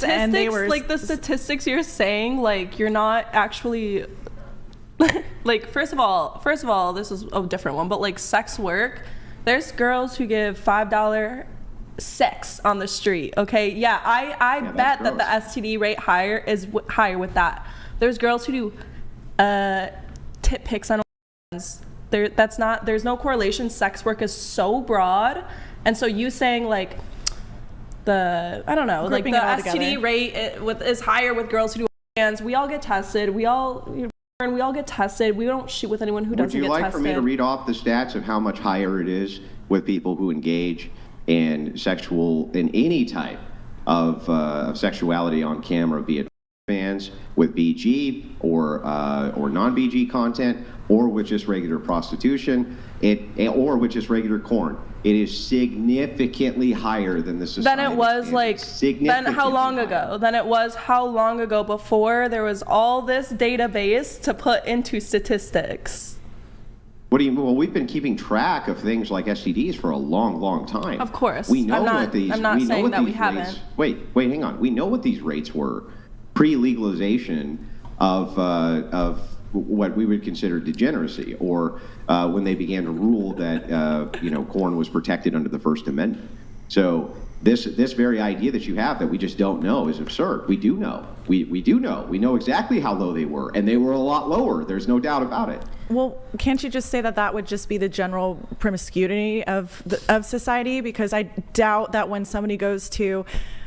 and they were like the statistics you're saying, like you're not actually like first of all this is a different one, but like sex work, there's girls who give $5 sex on the street. Okay, yeah, I bet that the STD rate is higher with that. There's girls who do tit pics on there's no correlation. Sex work is so broad, and so you saying like the Grouping like the STD rate is higher with girls who do hands. We all get tested. We all get tested. We don't shoot with anyone who doesn't get tested. Would you like for me to read off the stats of how much higher it is with people who engage in any type of sexuality on camera, be it fans with BG or non-BG content, or with just regular prostitution, or with just regular porn? It is significantly higher than the society. Then it was then how long ago? Then it was how long ago before there was all this database to put into statistics? What do you mean? Well, we've been keeping track of things like STDs for a long, long time. Of course. We know I'm not saying that we haven't. Wait, hang on. We know what these rates were pre-legalization of what we would consider degeneracy, or when they began to rule that porn was protected under the First Amendment. So this very idea that you have that we just don't know is absurd. We do know. We do know. We know exactly how low they were, and they were a lot lower. There's no doubt about it. Well, can't you just say that would just be the general promiscuity of society? Because I doubt that when somebody goes to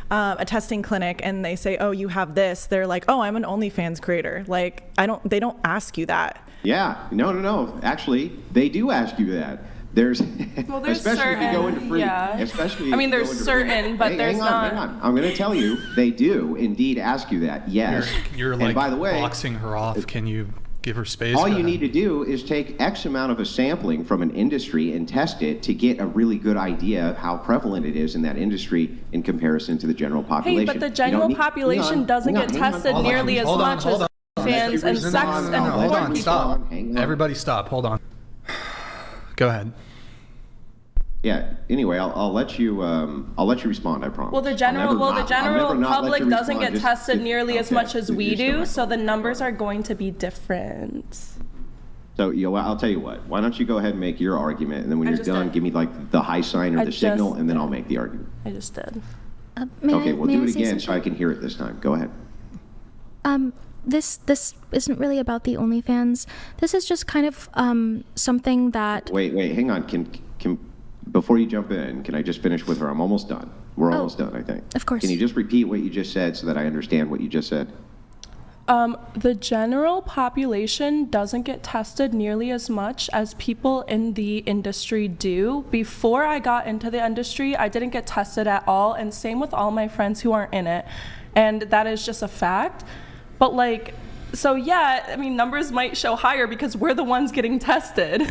a testing clinic and they say, "Oh, you have this," they're like, "Oh, I'm an OnlyFans creator." Like, they don't ask you that. Yeah, no. Actually, they do ask you that. There's especially certain, if you go into free. Yeah. Especially. I mean, there's certain, but there's not. Hang on. I'm going to tell you, they do indeed ask you that. Yes. You're like, by the way, boxing her off. Can you give her space? All you need to do is take X amount of a sampling from an industry and test it to get a really good idea of how prevalent it is in that industry in comparison to the general population. Hey, but the general population doesn't get tested nearly as much as fans and sex and hold on, people. stop. Everybody stop. Hold on. Go ahead. Yeah. Anyway, I'll let you respond. I promise. Well, the general public doesn't get tested nearly as much as we do, so the numbers are going to be different. So I'll tell you what. Why don't you go ahead and make your argument, and then when you're done, give me like the high sign or the signal, and then I'll make the argument. I just did. Okay, we'll do it again so I can hear it this time. Go ahead. This isn't really about the OnlyFans. This is just kind of something that. Wait, hang on. Can before you jump in, can I just finish with her? I'm almost done. We're almost done, I think. Of course. Can you just repeat what you just said so that I understand what you just said? The general population doesn't get tested nearly as much as people in the industry do. Before I got into the industry, I didn't get tested at all, and same with all my friends who aren't in it. And that is just a fact. But so yeah, I mean, numbers might show higher because we're the ones getting tested.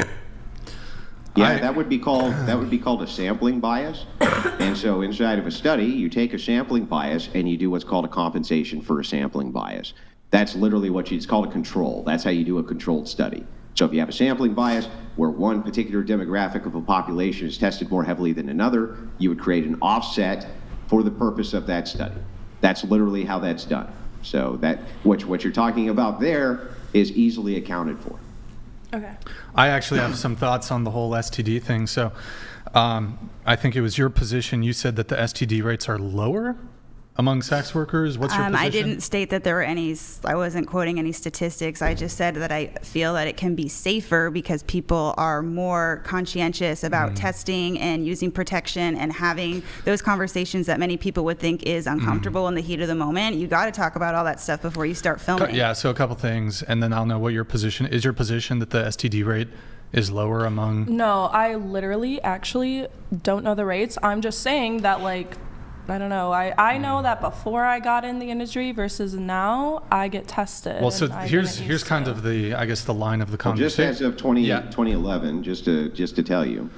Yeah, that would be called a sampling bias. And so inside of a study, you take a sampling bias and you do what's called a compensation for a sampling bias. That's literally it's called a control. That's how you do a controlled study. So if you have a sampling bias where one particular demographic of a population is tested more heavily than another, you would create an offset for the purpose of that study. That's literally how that's done. So what you're talking about there is easily accounted for. Okay. I actually have some thoughts on the whole STD thing. So I think it was your position. You said that the STD rates are lower among sex workers. What's your position? I didn't state that there were any, I wasn't quoting any statistics. I just said that I feel that it can be safer because people are more conscientious about testing and using protection and having those conversations that many people would think is uncomfortable in the heat of the moment. You got to talk about all that stuff before you start filming. Yeah, so a couple things, and then I'll know what your position is. Your position that the STD rate is lower among? No, I literally actually don't know the rates. I'm just saying that I don't know. I know that before I got in the industry versus now, I get tested. Well, so here's kind of the line of the conversation. Just as of 2011, just to tell you,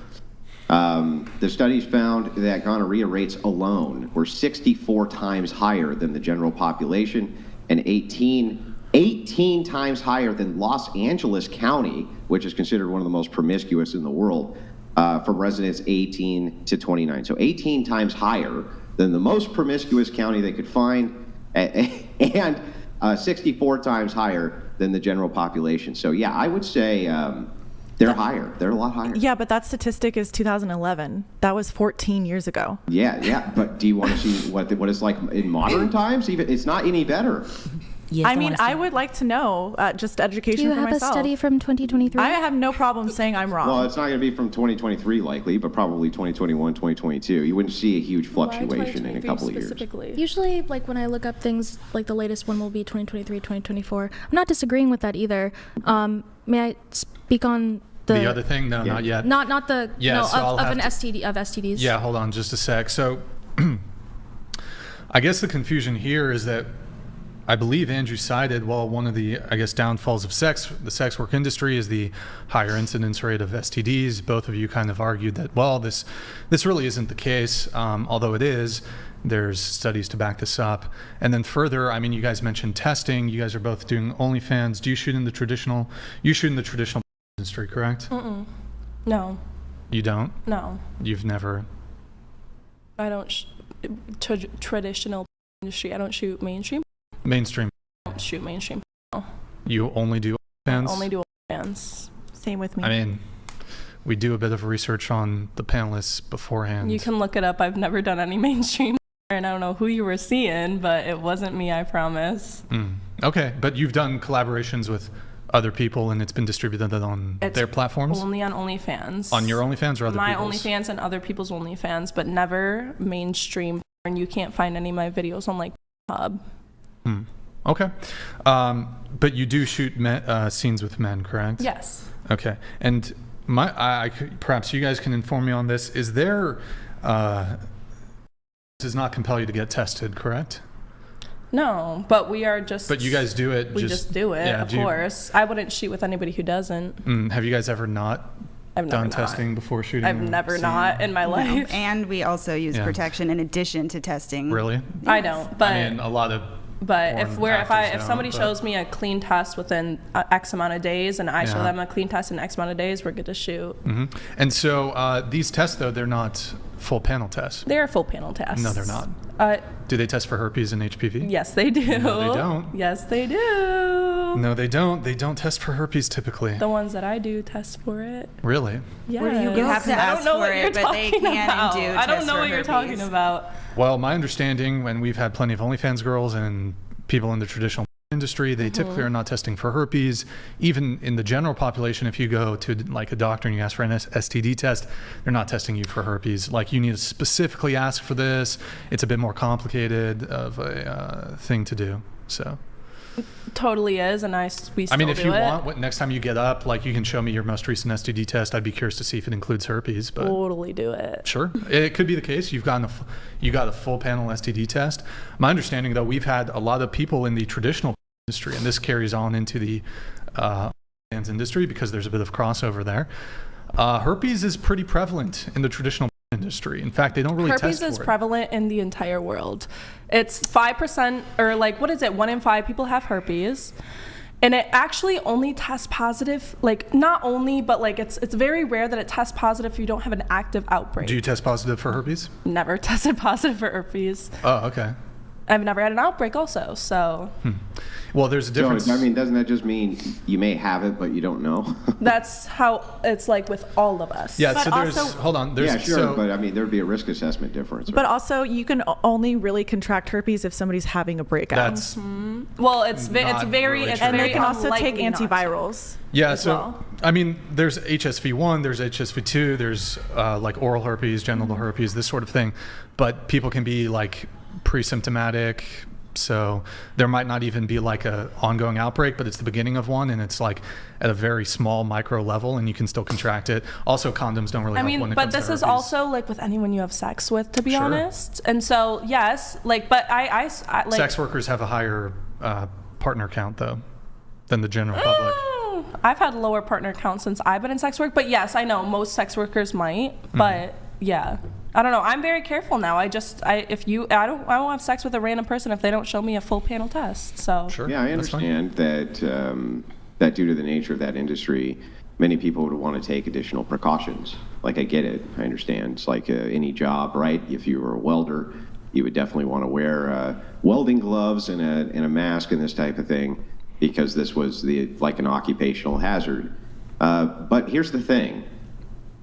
the studies found that gonorrhea rates alone were 64 times higher than the general population and 18 times higher than Los Angeles County, which is considered one of the most promiscuous in the world, from residents 18 to 29. So 18 times higher than the most promiscuous county they could find, and 64 times higher than the general population. So yeah, I would say they're higher. They're a lot higher. Yeah, but that statistic is 2011. That was 14 years ago. Yeah. But do you want to see what it's like in modern times? Even it's not any better. Yes, I mean, I would like to know, just education Do you for have myself. a study from 2023? I have no problem saying I'm wrong. Well, it's not going to be from 2023 likely, but probably 2021, 2022. You wouldn't see a huge fluctuation in a couple of years. Usually, like when I look up things, like the latest one will be 2023, 2024. I'm not disagreeing with that either. May I speak on The other thing? No, not yet. Not the Yeah, no so I'll of have an to- STD of STDs. Yeah, hold on just a sec. So I guess the confusion here is that I believe Andrew cited, well, one of the, I guess, downfalls of the sex work industry is the higher incidence rate of STDs. Both of you kind of argued that, well, this really isn't the case, although it is. There's studies to back this up. And then further, I mean, you guys mentioned testing. You guys are both doing OnlyFans. Do you shoot in the traditional industry, correct? No, You don't? no. You've never? I don't traditional industry. I don't shoot mainstream. Mainstream. I don't shoot mainstream. You only do OnlyFans? Only do fans. Same with me. I mean, we do a bit of research on the panelists beforehand. You can look it up. I've never done any mainstream, and I don't know who you were seeing, but it wasn't me, I promise. Okay, but you've done collaborations with other people and it's been distributed on their platforms? Only on OnlyFans. On your OnlyFans or other my people's? OnlyFans and other people's OnlyFans, but never mainstream. And you can't find any of my videos on like Hub. Okay. But you do shoot scenes with men, correct? Yes. Okay. And perhaps you guys can inform me on this. Is there, does not compel you to get tested, correct? No, but we are just. But you guys do it. We just do it, yeah, of course. I wouldn't shoot with anybody who doesn't. Have you guys ever not done testing before shooting? I've never not in my life. And we also use protection in addition to testing. Really? I don't, but I mean, a lot of. But if somebody but- shows me a clean test within X amount of days, and I show them a clean test in X amount of days, we're good to shoot. And so these tests, though, they're not full panel tests. They're a full panel test. No, they're not. Do they test for herpes and HPV? Yes, they do. No, they don't. Yes, they do. No, they don't. They don't test for herpes typically. The ones that I do test for it. Really? Yeah. Where you have to I ask don't know for what you're it, but they talking can about. and do I don't test know for what you're herpes. talking about. Well, my understanding, when we've had plenty of OnlyFans girls and people in the traditional industry, they typically are not testing for herpes. Even in the general population, if you go to like a doctor and you ask for an STD test, they're not testing you for herpes. Like you need to specifically ask for this. It's a bit more complicated of a thing to do. So. Totally is, and we still I mean, if do you it. want, next time you get up, like you can show me your most recent STD test. I'd be curious to see if it includes herpes. But Totally do it. sure, it could be the case. You got a full panel STD test. My understanding, though, we've had a lot of people in the traditional industry, and this carries on into the trans industry because there's a bit of crossover there. Herpes is pretty prevalent in the traditional industry. In fact, they don't really test for it. Herpes is prevalent in the entire world. It's 5%, or like, what is it? 1 in 5 people have herpes. And it actually only tests positive, like not only, but like it's very rare that it tests positive if you don't have an active outbreak. Do you test positive for herpes? Never tested positive for herpes. Oh, okay. I've never had an outbreak also, so. Well, there's a difference. So, I mean, doesn't that just mean you may have it, but you don't know? That's how it's like with all of us. Yeah, But so there's, also- hold on. There's, Yeah, sure, so, but I mean, there'd be a risk assessment difference. But also, you can only really contract herpes if somebody's having a breakout. that's, Well, it's Not very, really it's true. and very they can also take unlikely not to. antivirals. yeah, as so, well. I mean, there's HSV1, there's HSV2, there's like oral herpes, genital herpes, this sort of thing. But people can be like pre-symptomatic. So there might not even be like a ongoing outbreak, but it's the beginning of one, and it's like at a very small micro level, and you can still contract it. Also, condoms don't really I help when mean, it but comes to this is herpes. also like with anyone you have sex with, to be Sure. honest. And so, yes, like, but I like. Sex workers have a higher partner count, though, than the general public. I've had a lower partner count since I've been in sex work, but yes, I know most sex workers might, but yeah. I don't know. I'm very careful now. I don't have sex with a random person if they don't show me a full panel test. So Sure. Yeah, I that's fine. understand that due to the nature of that industry, many people would want to take additional precautions. Like, I get it. I understand. It's like any job, right? If you were a welder, you would definitely want to wear welding gloves and a mask and this type of thing, because this was like an occupational hazard. But here's the thing.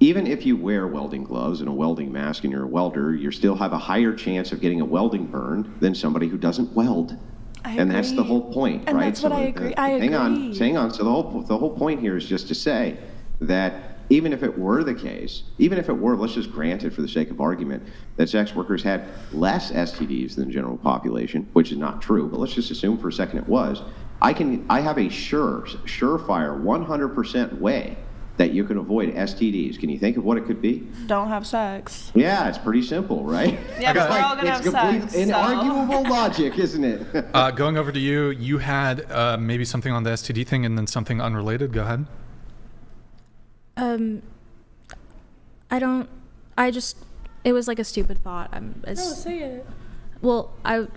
Even if you wear welding gloves and a welding mask and you're a welder, you still have a higher chance of getting a welding burn than somebody who doesn't weld. And that's the whole point, And right? that's what I agree. Hang on. So the whole point here is just to say that even if it were the case, let's just grant it for the sake of argument, that sex workers had less STDs than the general population, which is not true, but let's just assume for a second it was. I have a surefire 100% way that you can avoid STDs. Can you think of what it could be? Don't have sex. Yeah, it's pretty simple, right? Yeah, but we're all gonna It's have complete sex. inarguable logic, isn't it? Going over to you, you had maybe something on the STD thing and then something unrelated. Go ahead. It was like a stupid thought. Say it. Well, I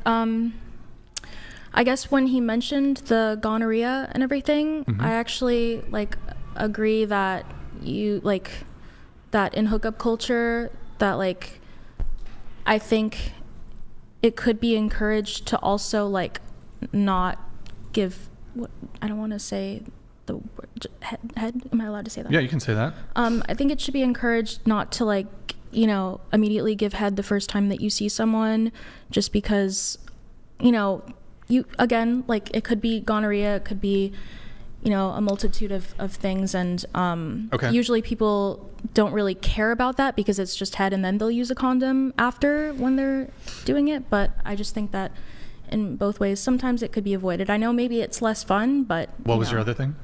guess when he mentioned the gonorrhea and everything, I actually like agree that that in hookup culture, that like I think it could be encouraged to also like not give what I don't want to say the word head. Am I allowed to say that? Yeah, you can say that. I think it should be encouraged not to like, you know, immediately give head the first time that you see someone, just because, you know, you again, like it could be gonorrhea, it could be, you know, a multitude of things, and usually people don't really care about that because it's just head and then they'll use a condom after when they're doing it. But I just think that in both ways, sometimes it could be avoided. I know maybe it's less fun, but What was your other thing?